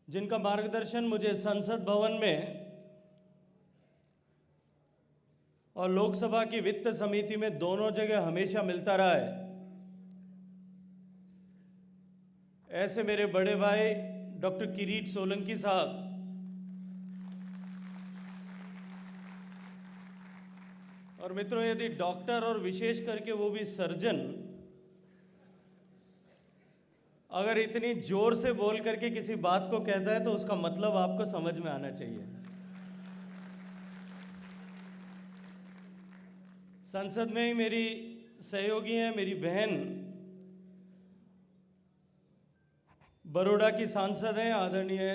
जिनका मार्गदर्शन मुझे संसद भवन में और लोकसभा की वित्त समिति में दोनों जगह हमेशा मिलता रहा है, ऐसे मेरे बड़े भाई डॉक्टर किरीट सोलंकी साहब और मित्रों, यदि डॉक्टर और विशेष करके वो भी सर्जन अगर इतनी जोर से बोल करके किसी बात को कहता है तो उसका मतलब आपको समझ में आना चाहिए। संसद में ही मेरी सहयोगी हैं, मेरी बहन बड़ौदा की सांसद हैं आदरणीय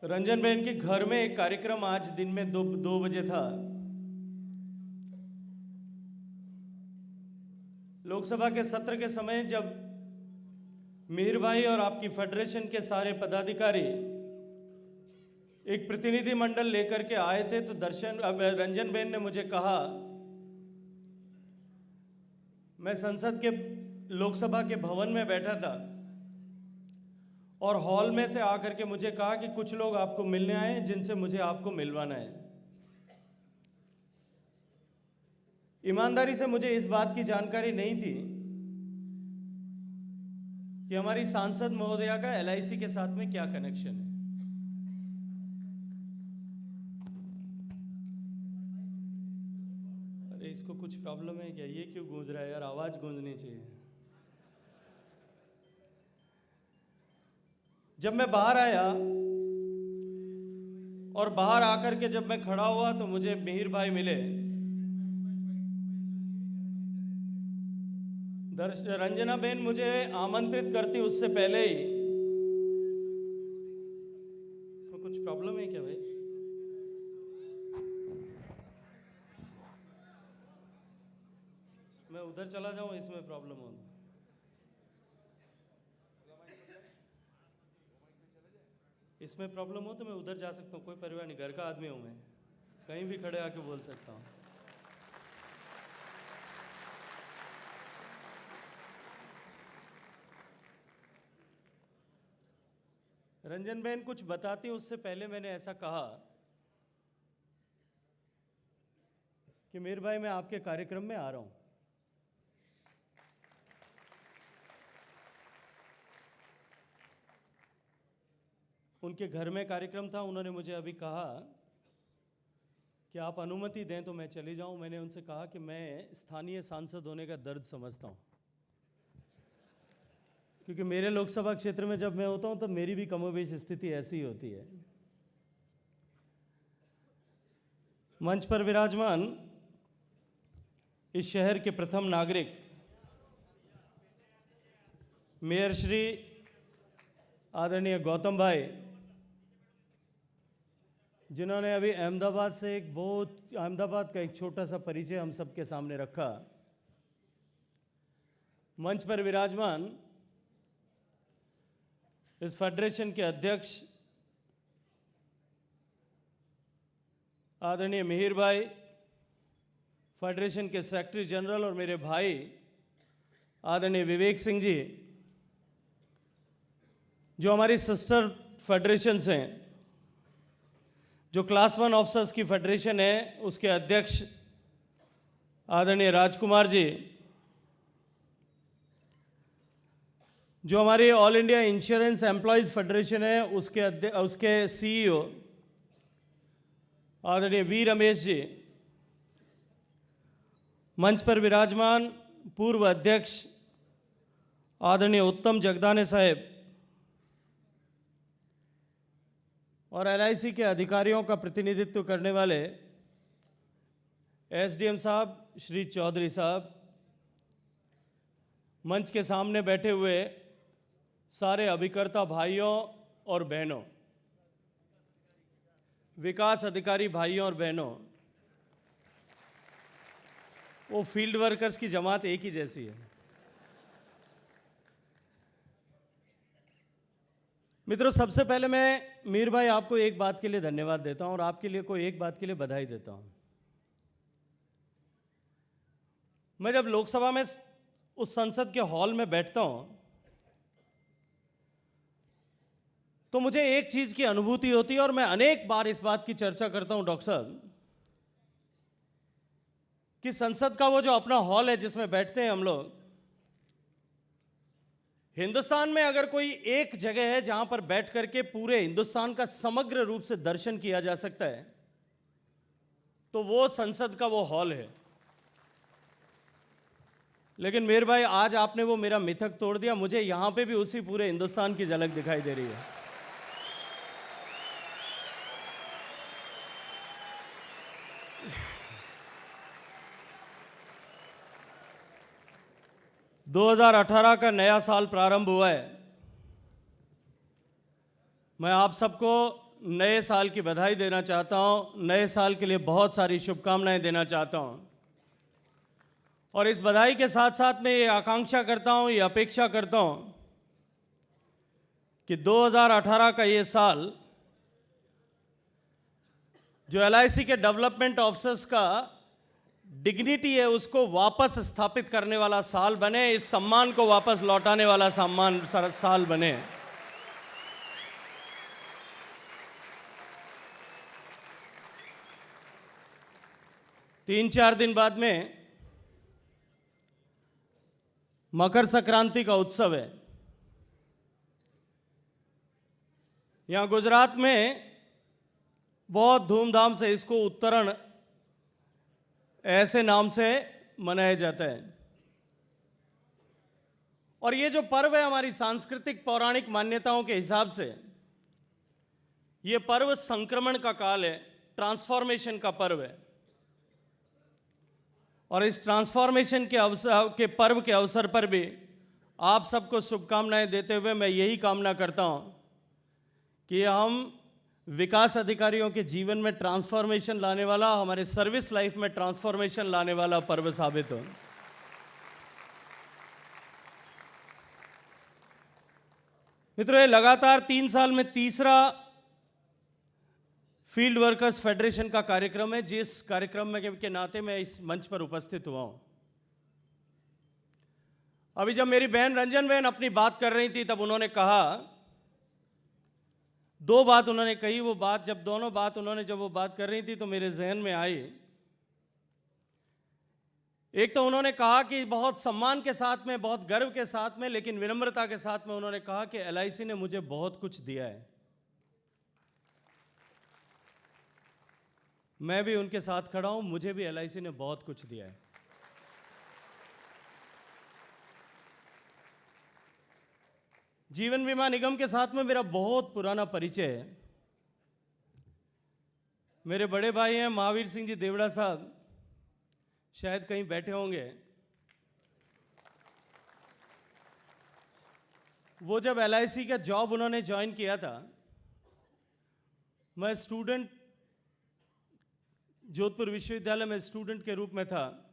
रंजन बेन के घर में एक कार्यक्रम आज दिन में 2 बजे था। लोकसभा के सत्र के समय जब मिहिर भाई और आपकी फेडरेशन के सारे पदाधिकारी एक प्रतिनिधि मंडल लेकर के आए थे तो रंजन बेन ने मुझे कहा, मैं संसद के लोकसभा के भवन में बैठा था और हॉल में से आकर के मुझे कहा कि कुछ लोग आपको मिलने आए हैं जिनसे मुझे आपको मिलवाना है। ईमानदारी से मुझे इस बात की जानकारी नहीं थी कि हमारी सांसद महोदया का एलआईसी के साथ में क्या कनेक्शन है। अरे इसको कुछ प्रॉब्लम है क्या? ये क्यों गूंज रहा है यार? आवाज गूंजनी चाहिए। जब मैं बाहर आया और बाहर आकर के जब मैं खड़ा हुआ तो मुझे मिहिर भाई मिले। रंजना बेन मुझे आमंत्रित करती उससे पहले ही, इसमें कुछ प्रॉब्लम है क्या भाई? मैं उधर चला जाऊं, इसमें प्रॉब्लम होगा। इसमें प्रॉब्लम हो तो मैं उधर जा सकता हूँ, कोई परवाह नहीं, घर का आदमी हूँ मैं, कहीं भी खड़े आके बोल सकता हूँ। रंजन बेन कुछ बताती उससे पहले मैंने ऐसा कहा कि मिहिर भाई मैं आपके कार्यक्रम में आ रहा हूँ। उनके घर में कार्यक्रम था, उन्होंने मुझे अभी कहा कि आप अनुमति दें तो मैं चली जाऊं। मैंने उनसे कहा कि मैं स्थानीय सांसद होने का दर्द समझता हूं, क्योंकि मेरे लोकसभा क्षेत्र में जब मैं होता हूं तो मेरी भी कमोबेश स्थिति ऐसी ही होती है। मंच पर विराजमान इस शहर के प्रथम नागरिक मेयर श्री आदरणीय गौतम भाई, जिन्होंने अभी अहमदाबाद का एक छोटा सा परिचय हम सबके सामने रखा। मंच पर विराजमान इस फेडरेशन के अध्यक्ष आदरणीय मिहिर भाई, फेडरेशन के सेक्रेटरी जनरल और मेरे भाई आदरणीय विवेक सिंह जी, जो हमारी सिस्टर फेडरेशंस हैं, जो क्लास 1 ऑफिसर्स की फेडरेशन है उसके अध्यक्ष आदरणीय राजकुमार जी, जो हमारी all India insurance employees federation है उसके सीईओ आदरणीय वी रमेश जी, मंच पर विराजमान पूर्व अध्यक्ष आदरणीय उत्तम जगदाने साहेब और एलआईसी के अधिकारियों का प्रतिनिधित्व करने वाले एसडीएम साहब श्री चौधरी साहब, मंच के सामने बैठे हुए सारे अभिकर्ता भाइयों और बहनों, विकास अधिकारी भाइयों और बहनों, वो फील्ड वर्कर्स की जमात एक ही जैसी है। मित्रों, सबसे पहले मैं मिहिर भाई आपको एक बात के लिए धन्यवाद देता हूं और आपके लिए कोई एक बात के लिए बधाई देता हूं। मैं जब लोकसभा में उस संसद के हॉल में बैठता हूं तो मुझे एक चीज की अनुभूति होती है, और मैं अनेक बार इस बात की चर्चा करता हूं डॉक्टर साहब, कि संसद का वो जो अपना हॉल है जिसमें बैठते हैं हम लोग, हिंदुस्तान में अगर कोई एक जगह है जहां पर बैठ करके पूरे हिंदुस्तान का समग्र रूप से दर्शन किया जा सकता है तो वो संसद का वो हॉल है। लेकिन मेरे भाई, आज आपने वो मेरा मिथक तोड़ दिया, मुझे यहां पे भी उसी पूरे हिंदुस्तान की झलक दिखाई दे रही है। दो 2018 का नया साल प्रारंभ हुआ है। मैं आप सबको नए साल की बधाई देना चाहता हूं, नए साल के लिए बहुत सारी शुभकामनाएं देना चाहता हूं, और इस बधाई के साथ साथ मैं ये आकांक्षा करता हूं, ये अपेक्षा करता हूं कि 2018 का ये साल जो LIC के डेवलपमेंट ऑफिसर्स का डिग्निटी है उसको वापस स्थापित करने वाला साल बने, इस सम्मान को वापस लौटाने वाला साल बने। तीन चार दिन बाद में मकर संक्रांति का उत्सव है। यहां गुजरात में बहुत धूमधाम से इसको उत्तरण ऐसे नाम से मनाया जाता है। और ये जो पर्व है हमारी सांस्कृतिक पौराणिक मान्यताओं के हिसाब से ये पर्व संक्रमण का काल है, ट्रांसफॉर्मेशन का पर्व है। और इस ट्रांसफॉर्मेशन के पर्व के अवसर पर भी आप सबको शुभकामनाएं देते हुए मैं यही कामना करता हूं कि हम विकास अधिकारियों के जीवन में ट्रांसफॉर्मेशन लाने वाला, हमारे सर्विस लाइफ में ट्रांसफॉर्मेशन लाने वाला पर्व साबित हो। मित्रों, ये लगातार 3 साल में तीसरा फील्ड वर्कर्स फेडरेशन का कार्यक्रम है, जिस कार्यक्रम में के नाते मैं इस मंच पर उपस्थित हुआ हूं। अभी जब मेरी बहन रंजन बहन अपनी बात कर रही थी तब उन्होंने कहा, दो बात उन्होंने कही। वो बात जब वो बात कर रही थी तो मेरे जहन में आई। एक तो उन्होंने कहा कि बहुत सम्मान के साथ में, बहुत गर्व के साथ में, लेकिन विनम्रता के साथ में उन्होंने कहा कि LIC ने मुझे बहुत कुछ दिया है। मैं भी उनके साथ खड़ा हूं, मुझे भी LIC ने बहुत कुछ दिया है। जीवन बीमा निगम के साथ में मेरा बहुत पुराना परिचय है। मेरे बड़े भाई हैं महावीर सिंह जी देवड़ा साहब, शायद कहीं बैठे होंगे। वो जब LIC का जॉब उन्होंने ज्वाइन किया था, मैं स्टूडेंट, जोधपुर विश्वविद्यालय में स्टूडेंट के रूप में था।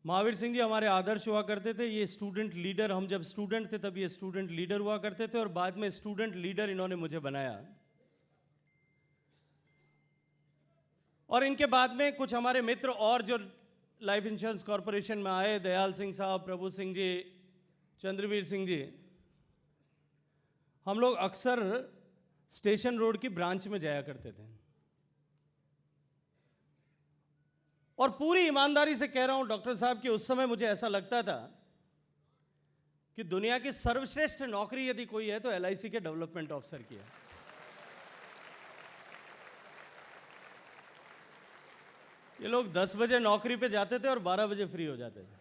महावीर सिंह जी हमारे आदर्श हुआ करते थे। ये स्टूडेंट लीडर, हम जब स्टूडेंट थे तब ये स्टूडेंट लीडर हुआ करते थे, और बाद में स्टूडेंट लीडर इन्होंने मुझे बनाया। और इनके बाद में कुछ हमारे मित्र और जो लाइफ इंश्योरेंस कॉरपोरेशन में आए, दयाल सिंह साहब, प्रभु सिंह जी, चंद्रवीर सिंह जी, हम लोग अक्सर स्टेशन रोड की ब्रांच में जाया करते थे। और पूरी ईमानदारी से कह रहा हूं डॉक्टर साहब कि उस समय मुझे ऐसा लगता था कि दुनिया की सर्वश्रेष्ठ नौकरी यदि कोई है तो LIC के डेवलपमेंट ऑफिसर की है। ये लोग 10 बजे नौकरी पे जाते थे और 12 बजे फ्री हो जाते थे।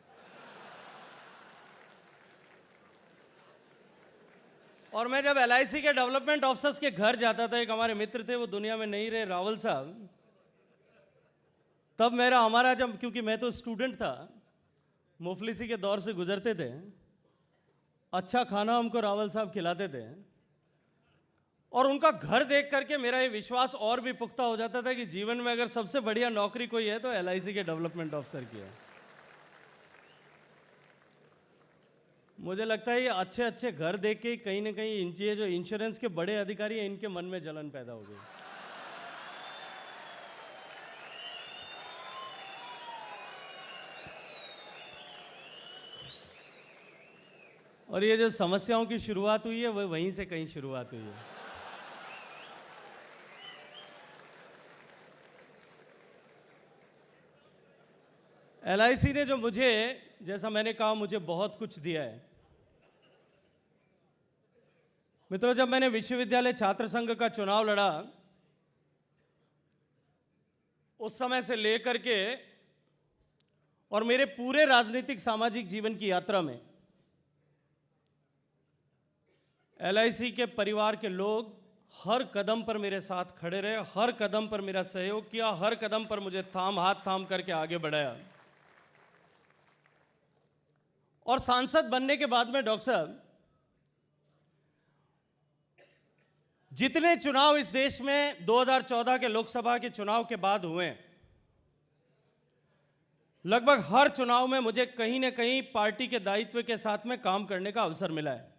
और मैं जब LIC के डेवलपमेंट ऑफिसर्स के घर जाता था, एक हमारे मित्र थे, वो दुनिया में नहीं रहे, रावल साहब, तब हमारा जब, क्योंकि मैं तो स्टूडेंट था, मुफलिसी के दौर से गुजरते थे, अच्छा खाना हमको रावल साहब खिलाते थे, और उनका घर देख करके मेरा ये विश्वास और भी पुख्ता हो जाता था कि जीवन में अगर सबसे बढ़िया नौकरी कोई है तो LIC के डेवलपमेंट ऑफिसर की है। मुझे लगता है ये अच्छे अच्छे घर देख के कहीं ना कहीं ये जो इंश्योरेंस के बड़े अधिकारी हैं इनके मन में जलन पैदा हो गई। और ये जो समस्याओं की शुरुआत हुई है वो वहीं से कहीं शुरुआत हुई है। एलआईसी ने जो मुझे, जैसा मैंने कहा, मुझे बहुत कुछ दिया है। मित्रों, जब मैंने विश्वविद्यालय छात्र संघ का चुनाव लड़ा, उस समय से लेकर के और मेरे पूरे राजनीतिक सामाजिक जीवन की यात्रा में एलआईसी के परिवार के लोग हर कदम पर मेरे साथ खड़े रहे, हर कदम पर मेरा सहयोग किया, हर कदम पर मुझे हाथ थाम करके आगे बढ़ाया। और सांसद बनने के बाद में डॉक्टर साहब, जितने चुनाव इस देश में 2014 के लोकसभा के चुनाव के बाद हुए, लगभग हर चुनाव में मुझे कहीं ना कहीं पार्टी के दायित्व के साथ में काम करने का अवसर मिला है।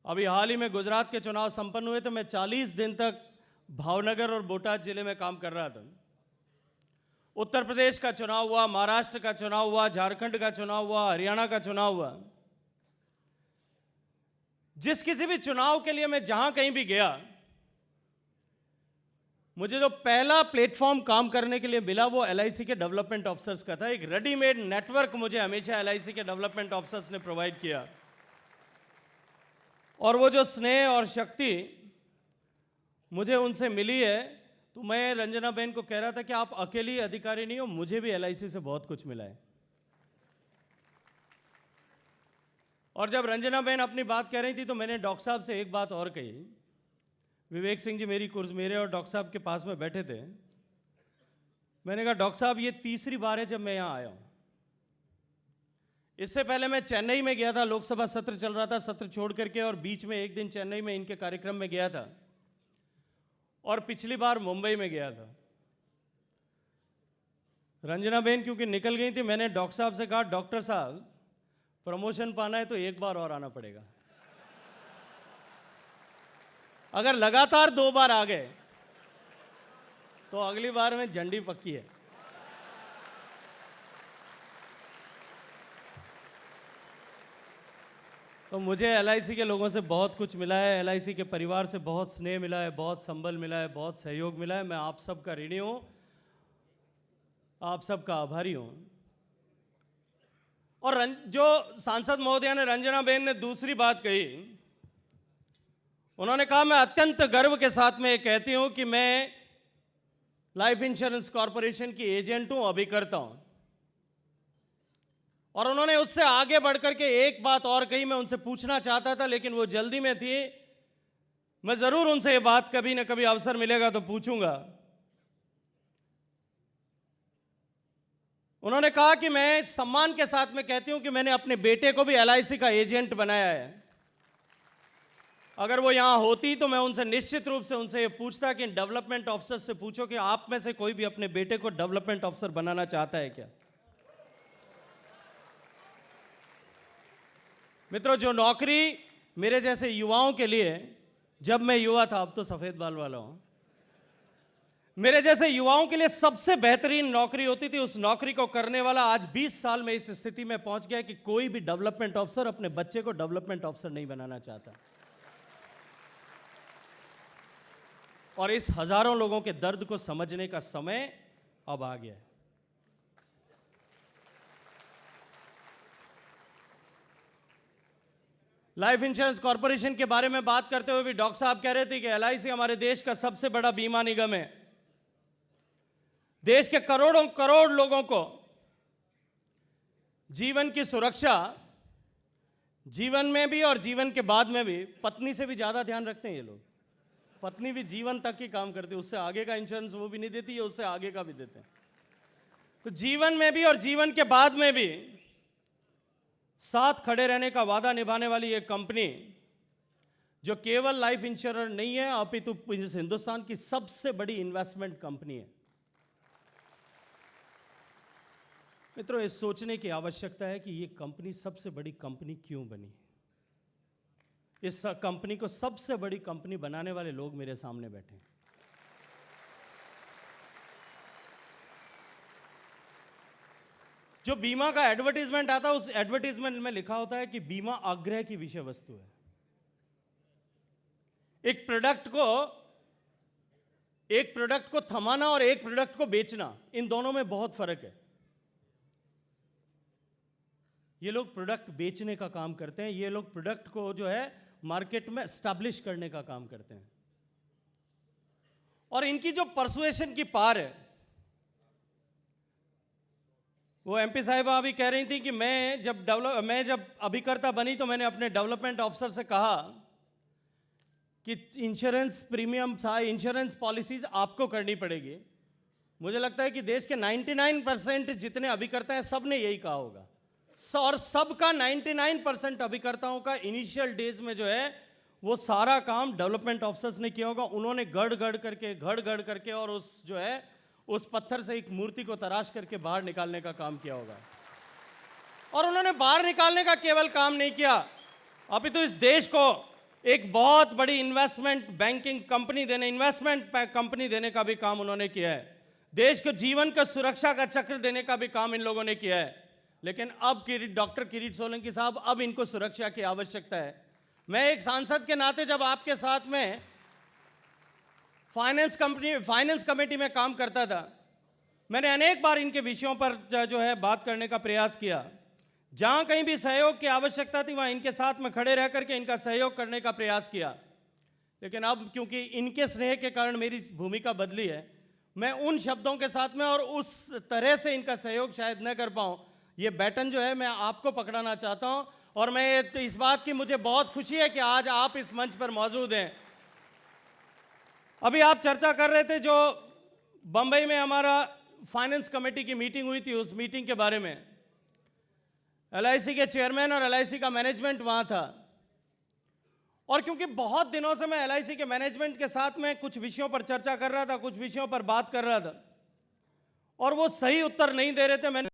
अभी हाल ही में गुजरात के चुनाव संपन्न हुए तो मैं 40 दिन तक भावनगर और बोटाद जिले में काम कर रहा था। उत्तर प्रदेश का चुनाव हुआ, महाराष्ट्र का चुनाव हुआ, झारखंड का चुनाव हुआ, हरियाणा का चुनाव हुआ। जिस किसी भी चुनाव के लिए मैं जहां कहीं भी गया, मुझे जो पहला प्लेटफॉर्म काम करने के लिए मिला वो एलआईसी के डेवलपमेंट ऑफिसर्स का था। एक रेडीमेड नेटवर्क मुझे हमेशा एलआईसी के डेवलपमेंट ऑफिसर्स ने प्रोवाइड किया। और वो जो स्नेह और शक्ति मुझे उनसे मिली है, तो मैं रंजना बहन को कह रहा था कि आप अकेली अधिकारी नहीं हो, मुझे भी एलआईसी से बहुत कुछ मिला है। और जब रंजना बहन अपनी बात कह रही थी तो मैंने डॉक्टर साहब से एक बात और कही। विवेक सिंह जी मेरे और डॉक्टर साहब के पास में बैठे थे। मैंने कहा, डॉक्टर साहब, ये तीसरी बार है जब मैं यहां आया हूं। इससे पहले मैं चेन्नई में गया था, लोकसभा सत्र चल रहा था, सत्र छोड़ करके, और बीच में एक दिन चेन्नई में इनके कार्यक्रम में गया था, और पिछली बार मुंबई में गया था। रंजना बहन क्योंकि निकल गई थी, मैंने डॉक्टर साहब से कहा, डॉक्टर साहब, प्रमोशन पाना है तो एक बार और आना पड़ेगा। अगर लगातार 2 बार आ गए तो अगली बार में झंडी पक्की है। तो मुझे एलआईसी के लोगों से बहुत कुछ मिला है, एलआईसी के परिवार से बहुत स्नेह मिला है, बहुत संबल मिला है, बहुत सहयोग मिला है। मैं आप सबका ऋणी हूं, आप सबका आभारी हूं। और जो सांसद महोदया ने, रंजना बहन ने दूसरी बात कही, उन्होंने कहा, मैं अत्यंत गर्व के साथ में कहती हूं कि मैं लाइफ इंश्योरेंस कॉरपोरेशन की एजेंट हूं, अभिकर्ता हूं। और उन्होंने उससे आगे बढ़कर के एक बात और कही, मैं उनसे पूछना चाहता था लेकिन वो जल्दी में थी। मैं जरूर उनसे ये बात कभी ना कभी अवसर मिलेगा तो पूछूंगा। उन्होंने कहा कि मैं सम्मान के साथ में कहती हूं कि मैंने अपने बेटे को भी एलआईसी का एजेंट बनाया है। अगर वो यहां होती तो मैं उनसे निश्चित रूप से उनसे ये पूछता कि डेवलपमेंट ऑफिसर से पूछो कि आप में से कोई भी अपने बेटे को डेवलपमेंट ऑफिसर बनाना चाहता है क्या। मित्रों, जो नौकरी मेरे जैसे युवाओं के लिए, जब मैं युवा था, अब तो सफेद बाल वाला हूं, मेरे जैसे युवाओं के लिए सबसे बेहतरीन नौकरी होती थी, उस नौकरी को करने वाला आज 20 साल में इस स्थिति में पहुंच गया कि कोई भी डेवलपमेंट ऑफिसर अपने बच्चे को डेवलपमेंट ऑफिसर नहीं बनाना चाहता। और इस हजारों लोगों के दर्द को समझने का समय अब आ गया है। लाइफ इंश्योरेंस कॉरपोरेशन के बारे में बात करते हुए भी डॉक्टर साहब कह रहे थे कि एलआईसी हमारे देश का सबसे बड़ा बीमा निगम है। देश के करोड़ों करोड़ लोगों को जीवन की सुरक्षा, जीवन में भी और जीवन के बाद में भी, पत्नी से भी ज्यादा ध्यान रखते हैं ये लोग। पत्नी भी जीवन तक ही काम करती है, उससे आगे का इंश्योरेंस वो भी नहीं देती है, उससे आगे का भी देते हैं। तो जीवन में भी और जीवन के बाद में भी साथ खड़े रहने का वादा निभाने वाली एक कंपनी, जो केवल लाइफ इंश्योरर नहीं है अपितु इस हिंदुस्तान की सबसे बड़ी इन्वेस्टमेंट कंपनी है। मित्रों, इस सोचने की आवश्यकता है कि ये कंपनी सबसे बड़ी कंपनी क्यों बनी। इस कंपनी को सबसे बड़ी कंपनी बनाने वाले लोग मेरे सामने बैठे हैं। जो बीमा का एडवर्टीजमेंट आता है उस एडवर्टीजमेंट में लिखा होता है कि बीमा आग्रह की विषय वस्तु है। एक प्रोडक्ट को थमाना और एक प्रोडक्ट को बेचना, इन दोनों में बहुत फर्क है। ये लोग प्रोडक्ट बेचने का काम करते हैं, ये लोग प्रोडक्ट को जो है मार्केट में एस्टैब्लिश करने का काम करते हैं। और इनकी जो परसुएशन की पार है, वो एमपी साहिबा अभी कह रही थी कि मैं जब अभिकर्ता बनी तो मैंने अपने डेवलपमेंट ऑफिसर से कहा कि इंश्योरेंस प्रीमियम इंश्योरेंस पॉलिसीज आपको करनी पड़ेगी। मुझे लगता है कि देश के 99% जितने अभिकर्ता हैं सब ने यही कहा होगा, और सबका 99% अभिकर्ताओं का इनिशियल डेज में जो है वो सारा काम डेवलपमेंट ऑफिसर्स ने किया होगा। उन्होंने गढ़ गढ़ करके और उस पत्थर से एक मूर्ति को तराश करके बाहर निकालने का काम किया होगा। और उन्होंने बाहर निकालने का केवल काम नहीं किया, अभी तो इस देश को एक बहुत बड़ी इन्वेस्टमेंट कंपनी देने का भी काम उन्होंने किया है। देश को जीवन का सुरक्षा का चक्र देने का भी काम इन लोगों ने किया है। लेकिन अब डॉक्टर किरीट सोलंकी साहब, अब इनको सुरक्षा की आवश्यकता है। मैं एक सांसद के नाते जब आपके साथ में फाइनेंस कमेटी में काम करता था, मैंने अनेक बार इनके विषयों पर जो है बात करने का प्रयास किया। जहां कहीं भी सहयोग की आवश्यकता थी वहां इनके साथ में खड़े रह करके इनका सहयोग करने का प्रयास किया। लेकिन अब क्योंकि इनके स्नेह के कारण मेरी भूमिका बदली है, मैं उन शब्दों के साथ में और उस तरह से इनका सहयोग शायद न कर पाऊं। ये बैटन जो है मैं आपको पकड़ाना चाहता हूं, और मैं इस बात की मुझे बहुत खुशी है कि आज आप इस मंच पर मौजूद हैं। अभी आप चर्चा कर रहे थे, जो बंबई में हमारा फाइनेंस कमेटी की मीटिंग हुई थी, उस मीटिंग के बारे में एलआईसी के चेयरमैन और एलआईसी का मैनेजमेंट वहां था। और क्योंकि बहुत दिनों से मैं एलआईसी के मैनेजमेंट के साथ में कुछ विषयों पर चर्चा कर रहा था, कुछ विषयों पर बात कर रहा था, और वो सही उत्तर नहीं दे रहे थे, मैंने